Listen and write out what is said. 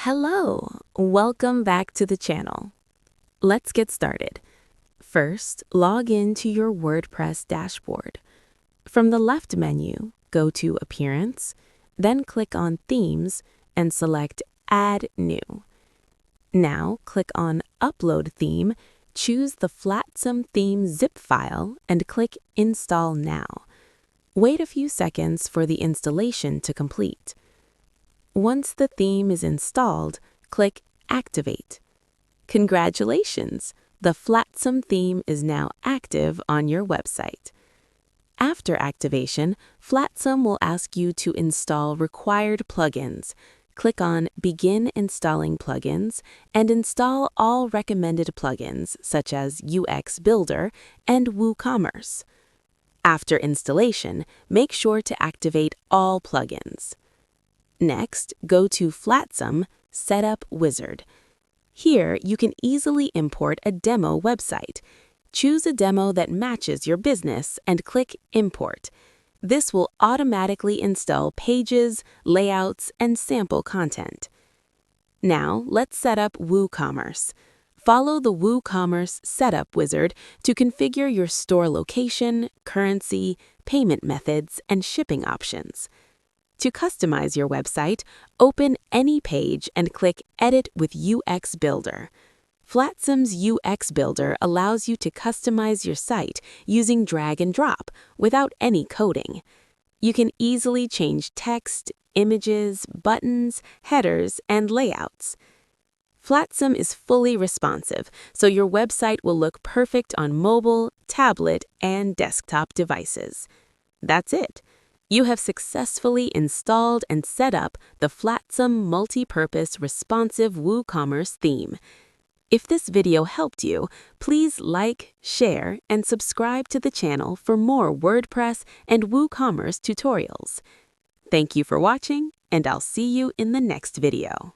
Hello, welcome back to the channel. Let's get started. First, log in to your WordPress dashboard. From the left menu, go to Appearance, then click on Themes and select Add New. Now click on Upload Theme, choose the Flotsam theme zip file and click Install Now. Wait a few seconds for the installation to complete. Once the theme is installed, click Activate. Congratulations! The Flotsam theme is now active on your website. After activation, Flotsam will ask you to install required plugins. Click on Begin Installing Plugins and install all recommended plugins such as UX Builder and WooCommerce. After installation, make sure to activate all plugins. Next, go to Flotsam Setup Wizard. Here, you can easily import a demo website. Choose a demo that matches your business and click Import. This will automatically install pages, layouts, and sample content. Now, let's set up WooCommerce. Follow the WooCommerce Setup Wizard to configure your store location, currency, payment methods, and shipping options. To customize your website, open any page and click Edit with UX Builder. Flotsam's UX Builder allows you to customize your site using drag and drop without any coding. You can easily change text, images, buttons, headers, and layouts. Flotsam is fully responsive, so your website will look perfect on mobile, tablet, and desktop devices. That's it. You have successfully installed and set up the Flotsam multi-purpose responsive WooCommerce theme. If this video helped you, please like, share, and subscribe to the channel for more WordPress and WooCommerce tutorials. Thank you for watching, and I'll see you in the next video.